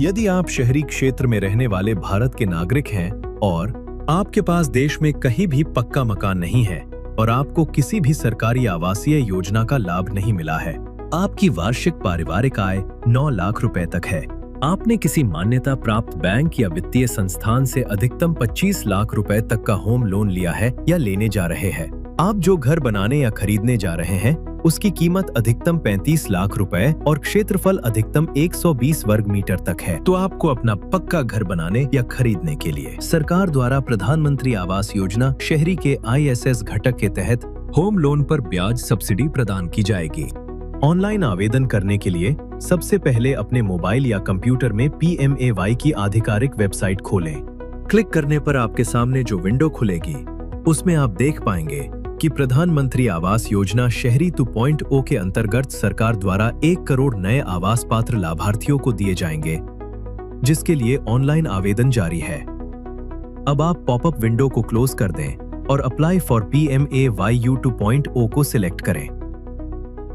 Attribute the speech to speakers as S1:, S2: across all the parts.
S1: यदि आप शहरी क्षेत्र में रहने वाले भारत के नागरिक हैं और आपके पास देश में कहीं भी पक्का मकान नहीं है और आपको किसी भी सरकारी आवासीय योजना का लाभ नहीं मिला है, आपकी वार्षिक पारिवारिक आय 9 लाख रुपए तक है, आपने किसी मान्यता प्राप्त बैंक या वित्तीय संस्थान से अधिकतम 25 लाख रुपए तक का होम लोन लिया है या लेने जा रहे हैं, आप जो घर बनाने या खरीदने जा रहे हैं उसकी कीमत अधिकतम 35 लाख रुपए और क्षेत्रफल अधिकतम 120 वर्ग मीटर तक है, तो आपको अपना पक्का घर बनाने या खरीदने के लिए सरकार द्वारा प्रधानमंत्री आवास योजना शहरी के ISS घटक के तहत होम लोन पर ब्याज सब्सिडी प्रदान की जाएगी। ऑनलाइन आवेदन करने के लिए सबसे पहले अपने मोबाइल या कंप्यूटर में PMAY की आधिकारिक वेबसाइट खोलें। क्लिक करने पर आपके सामने जो विंडो खुलेगी उसमें आप देख पाएंगे कि प्रधानमंत्री आवास योजना शहरी 2.0 के अंतर्गत सरकार द्वारा 1 करोड़ नए आवास पात्र लाभार्थियों को दिए जाएंगे, जिसके लिए ऑनलाइन आवेदन जारी है। अब आप पॉपअप विंडो को क्लोज कर दें और अप्लाई फॉर PMAY 2.0 को सिलेक्ट करें।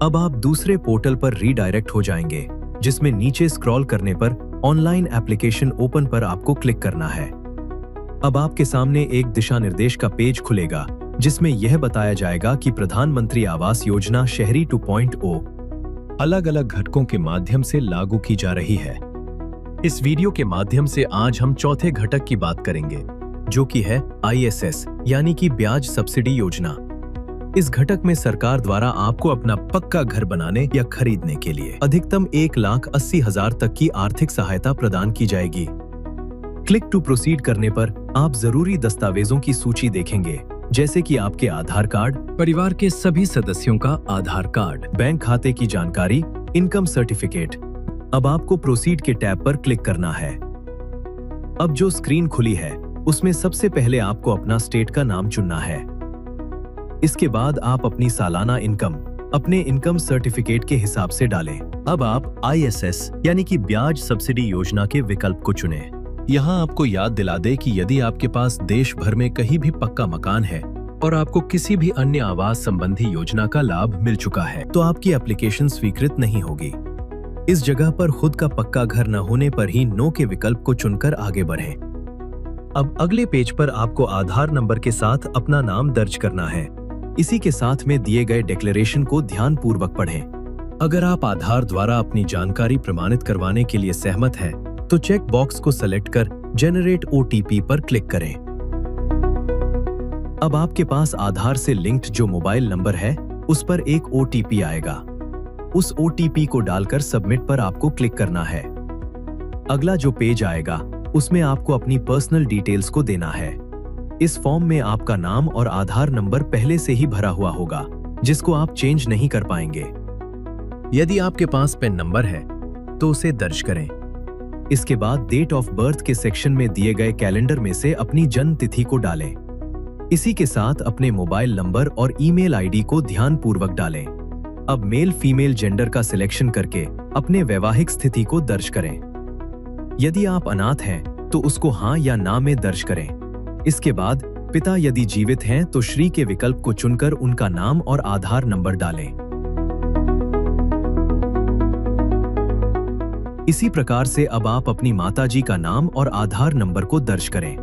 S1: अब आप दूसरे पोर्टल पर रीडायरेक्ट हो जाएंगे, जिसमें नीचे स्क्रॉल करने पर ऑनलाइन एप्लीकेशन ओपन पर आपको क्लिक करना है। अब आपके सामने एक दिशा निर्देश का पेज खुलेगा, जिसमें यह बताया जाएगा कि प्रधानमंत्री आवास योजना शहरी 2.0 अलग-अलग घटकों के माध्यम से लागू की जा रही है। इस वीडियो के माध्यम से आज हम चौथे घटक की बात करेंगे, जो कि है ISS यानी कि ब्याज सब्सिडी योजना। इस घटक में सरकार द्वारा आपको अपना पक्का घर बनाने या खरीदने के लिए अधिकतम 1,80,000 तक की आर्थिक सहायता प्रदान की जाएगी। क्लिक टू प्रोसीड करने पर आप जरूरी दस्तावेजों की सूची देखेंगे, जैसे कि आपके आधार कार्ड, परिवार के सभी सदस्यों का आधार कार्ड, बैंक खाते की जानकारी, इनकम सर्टिफिकेट। अब आपको प्रोसीड के टैब पर क्लिक करना है। अब जो स्क्रीन खुली है उसमें सबसे पहले आपको अपना स्टेट का नाम चुनना है। इसके बाद आप अपनी सालाना इनकम अपने इनकम सर्टिफिकेट के हिसाब से डालें। अब आप ISS यानी कि ब्याज सब्सिडी योजना के विकल्प को चुनें। यहाँ आपको याद दिला दे कि यदि आपके पास देश भर में कहीं भी पक्का मकान है और आपको किसी भी अन्य आवास संबंधी योजना का लाभ मिल चुका है, तो आपकी एप्लीकेशन स्वीकृत नहीं होगी। इस जगह पर खुद का पक्का घर न होने पर ही नो के विकल्प को चुनकर आगे बढ़ें। अब अगले पेज पर आपको आधार नंबर के साथ अपना नाम दर्ज करना है। इसी के साथ में दिए गए डिक्लेरेशन को ध्यानपूर्वक पढ़ें। अगर आप आधार द्वारा अपनी जानकारी प्रमाणित करवाने के लिए सहमत हैं, तो चेक बॉक्स को सेलेक्ट कर जनरेट OTP पर क्लिक करें। अब आपके पास आधार से लिंक्ड जो मोबाइल नंबर है उस पर एक OTP आएगा। उस OTP को डालकर सबमिट पर आपको क्लिक करना है। अगला जो पेज आएगा उसमें आपको अपनी पर्सनल डिटेल्स को देना है। इस फॉर्म में आपका नाम और आधार नंबर पहले से ही भरा हुआ होगा, जिसको आप चेंज नहीं कर पाएंगे। यदि आपके पास पैन नंबर है तो उसे दर्ज करें। इसके बाद डेट ऑफ बर्थ के सेक्शन में दिए गए कैलेंडर में से अपनी जन्म तिथि को डालें। इसी के साथ अपने मोबाइल नंबर और ईमेल ID को ध्यानपूर्वक डालें। अब मेल फीमेल जेंडर का सिलेक्शन करके अपने वैवाहिक स्थिति को दर्ज करें। यदि आप अनाथ हैं तो उसको हाँ या ना में दर्ज करें। इसके बाद पिता यदि जीवित हैं तो श्री के विकल्प को चुनकर उनका नाम और आधार नंबर डालें। इसी प्रकार से अब आप अपनी माताजी का नाम और आधार नंबर को दर्ज करें।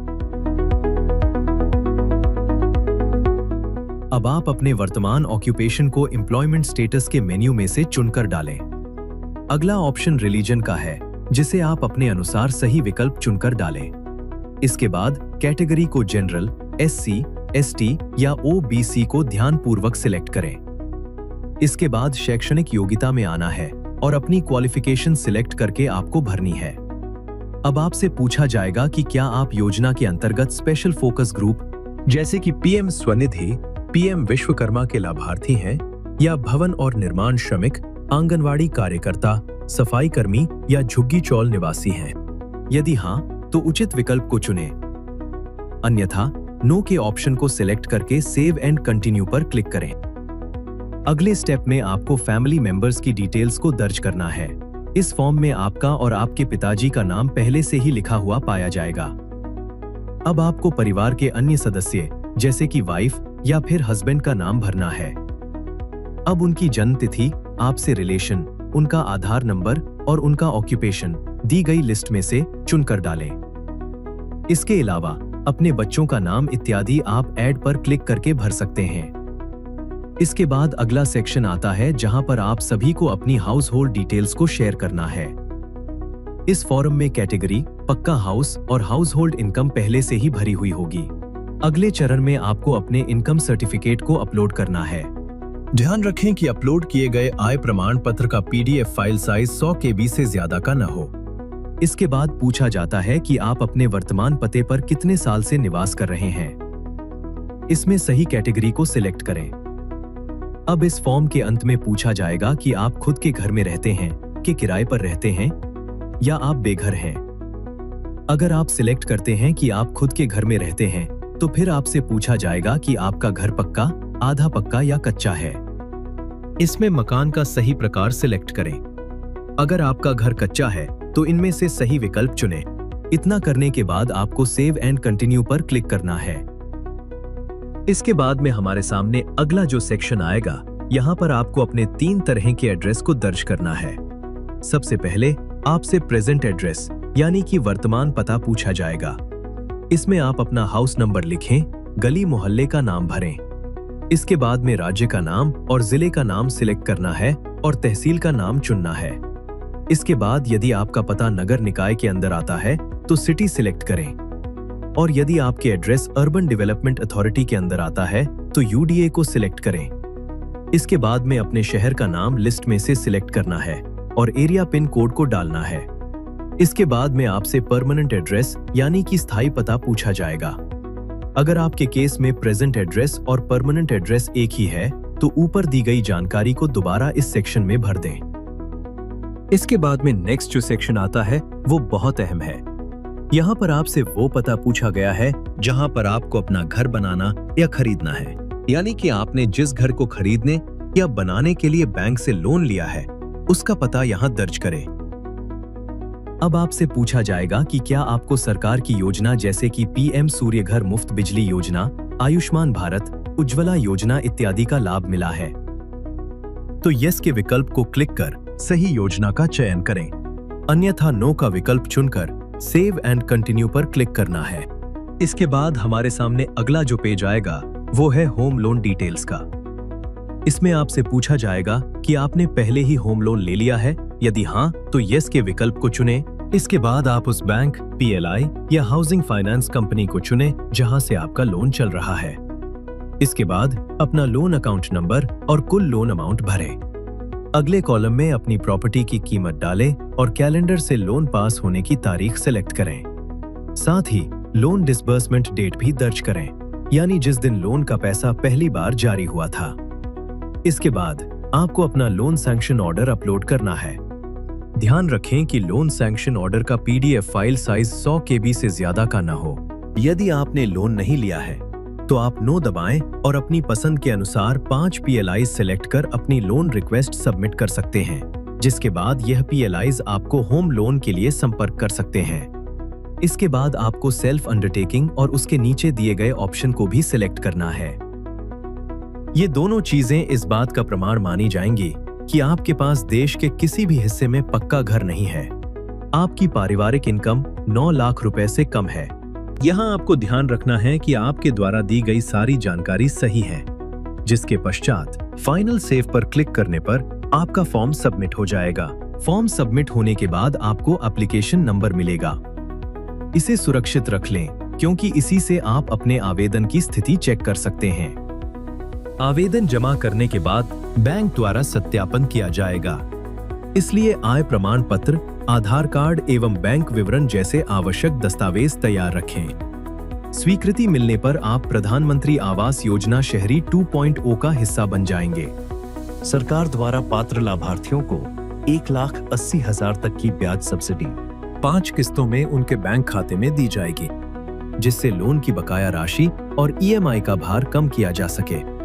S1: अब आप अपने वर्तमान ऑक्यूपेशन को एम्प्लॉयमेंट स्टेटस के मेन्यू में से चुनकर डालें। अगला ऑप्शन रिलीजन का है, जिसे आप अपने अनुसार सही विकल्प चुनकर डालें। इसके बाद कैटेगरी को जनरल, SC, ST या OBC को ध्यानपूर्वक सिलेक्ट करें। इसके बाद शैक्षणिक योग्यता में आना है और अपनी क्वालिफिकेशन सिलेक्ट करके आपको भरनी है। अब आपसे पूछा जाएगा कि क्या आप योजना के अंतर्गत स्पेशल फोकस ग्रुप जैसे कि PM स्वनिधि, PM विश्वकर्मा के लाभार्थी हैं या भवन और निर्माण श्रमिक, आंगनवाड़ी कार्यकर्ता, सफाई कर्मी या झुग्गी चौल निवासी हैं। यदि हाँ, तो उचित विकल्प को चुनें। अन्यथा नो के ऑप्शन को सिलेक्ट करके सेव एंड कंटिन्यू पर क्लिक करें। अगले स्टेप में आपको फैमिली मेंबर्स की डिटेल्स को दर्ज करना है। इस फॉर्म में आपका और आपके पिताजी का नाम पहले से ही लिखा हुआ पाया जाएगा। अब आपको परिवार के अन्य सदस्य जैसे कि वाइफ या फिर हस्बैंड का नाम भरना है। अब उनकी जन्म तिथि, आपसे रिलेशन, उनका आधार नंबर और उनका ऑक्यूपेशन दी गई लिस्ट में से चुनकर डालें। इसके अलावा अपने बच्चों का नाम इत्यादि आप ऐड पर क्लिक करके भर सकते हैं। इसके बाद अगला सेक्शन आता है जहां पर आप सभी को अपनी हाउस होल्ड डिटेल्स को शेयर करना है। इस फॉर्म में कैटेगरी, पक्का हाउस और हाउस होल्ड इनकम पहले से ही भरी हुई होगी। अगले चरण में आपको अपने इनकम सर्टिफिकेट को अपलोड करना है। ध्यान रखें कि अपलोड किए गए आय प्रमाण पत्र का PDF फाइल साइज 100 KB से ज्यादा का न हो। इसके बाद पूछा जाता है कि आप अपने वर्तमान पते पर कितने साल से निवास कर रहे हैं। इसमें सही कैटेगरी को सिलेक्ट करें। अब इस फॉर्म के अंत में पूछा जाएगा कि आप खुद के घर में रहते हैं कि किराए पर रहते हैं या आप बेघर हैं। अगर आप सिलेक्ट करते हैं कि आप खुद के घर में रहते हैं तो फिर आपसे पूछा जाएगा कि आपका घर पक्का, आधा पक्का या कच्चा है। इसमें मकान का सही प्रकार सिलेक्ट करें। अगर आपका घर कच्चा है तो इनमें से सही विकल्प चुनें। इतना करने के बाद आपको सेव एंड कंटिन्यू पर क्लिक करना है। इसके बाद में हमारे सामने अगला जो सेक्शन आएगा, यहाँ पर आपको अपने 3 तरह के एड्रेस को दर्ज करना है। सबसे पहले आपसे प्रेजेंट एड्रेस यानी कि वर्तमान पता पूछा जाएगा। इसमें आप अपना हाउस नंबर लिखें, गली मोहल्ले का नाम भरें। इसके बाद में राज्य का नाम और जिले का नाम सिलेक्ट करना है और तहसील का नाम चुनना है। इसके बाद यदि आपका पता नगर निकाय के अंदर आता है तो सिटी सिलेक्ट करें और यदि आपके एड्रेस अर्बन डेवलपमेंट अथॉरिटी के अंदर आता है तो UDA को सिलेक्ट करें। इसके बाद में अपने शहर का नाम लिस्ट में से सिलेक्ट करना है और एरिया पिन कोड को डालना है। इसके बाद में आपसे परमानेंट एड्रेस यानी कि स्थायी पता पूछा जाएगा। अगर आपके केस में प्रेजेंट एड्रेस और परमानेंट एड्रेस एक ही है तो ऊपर दी गई जानकारी को दोबारा इस सेक्शन में भर दें। इसके बाद में नेक्स्ट जो सेक्शन आता है वो बहुत अहम है। यहाँ पर आपसे वो पता पूछा गया है जहाँ पर आपको अपना घर बनाना या खरीदना है, यानी कि आपने जिस घर को खरीदने या बनाने के लिए बैंक से लोन लिया है उसका पता यहाँ दर्ज करें। अब आपसे पूछा जाएगा कि क्या आपको सरकार की योजना जैसे कि PM सूर्य घर मुफ्त बिजली योजना, आयुष्मान भारत, उज्ज्वला योजना इत्यादि का लाभ मिला है। तो यस के विकल्प को क्लिक कर सही योजना का चयन करें, अन्यथा नो का विकल्प चुनकर सेव एंड कंटिन्यू पर क्लिक करना है। इसके बाद हमारे सामने अगला जो पेज आएगा वो है होम लोन डिटेल्स का। इसमें आपसे पूछा जाएगा कि आपने पहले ही होम लोन ले लिया है, यदि हाँ तो यस के विकल्प को चुनें। इसके बाद आप उस बैंक, PLI या हाउसिंग फाइनेंस कंपनी को चुनें जहां से आपका लोन चल रहा है। इसके बाद अपना लोन अकाउंट नंबर और कुल लोन अमाउंट भरें। अगले कॉलम में अपनी प्रॉपर्टी की कीमत डालें और कैलेंडर से लोन पास होने की तारीख सेलेक्ट करें। साथ ही लोन डिसबर्समेंट डेट भी दर्ज करें, यानी जिस दिन लोन का पैसा पहली बार जारी हुआ था। इसके बाद आपको अपना लोन सैंक्शन ऑर्डर अपलोड करना है। ध्यान रखें कि लोन सैंक्शन ऑर्डर का PDF फाइल साइज 100 KB से ज्यादा का न हो। यदि आपने लोन नहीं लिया है तो आप नो दबाएं और अपनी पसंद के अनुसार 5 PLIs सेलेक्ट कर अपनी लोन रिक्वेस्ट सबमिट कर सकते हैं, जिसके बाद यह PLIs आपको होम लोन के लिए संपर्क कर सकते हैं। इसके बाद आपको सेल्फ अंडरटेकिंग और उसके नीचे दिए गए ऑप्शन को भी सिलेक्ट करना है। ये दोनों चीजें इस बात का प्रमाण मानी जाएंगी कि आपके पास देश के किसी भी हिस्से में पक्का घर नहीं है, आपकी पारिवारिक इनकम 9 लाख रुपए से कम है। यहाँ आपको ध्यान रखना है कि आपके द्वारा दी गई सारी जानकारी सही है, जिसके पश्चात फाइनल सेव पर क्लिक करने पर आपका फॉर्म सबमिट हो जाएगा। फॉर्म सबमिट होने के बाद आपको एप्लीकेशन नंबर मिलेगा। इसे सुरक्षित रख लें क्योंकि इसी से आप अपने आवेदन की स्थिति चेक कर सकते हैं। आवेदन जमा करने के बाद बैंक द्वारा सत्यापन किया जाएगा, इसलिए आय प्रमाण पत्र, आधार कार्ड एवं बैंक विवरण जैसे आवश्यक दस्तावेज तैयार रखें। स्वीकृति मिलने पर आप प्रधानमंत्री आवास योजना शहरी 2.0 का हिस्सा बन जाएंगे। सरकार द्वारा पात्र लाभार्थियों को 1,80,000 तक की ब्याज सब्सिडी 5 किस्तों में उनके बैंक खाते में दी जाएगी, जिससे लोन की बकाया राशि और EMI का भार कम किया जा सके।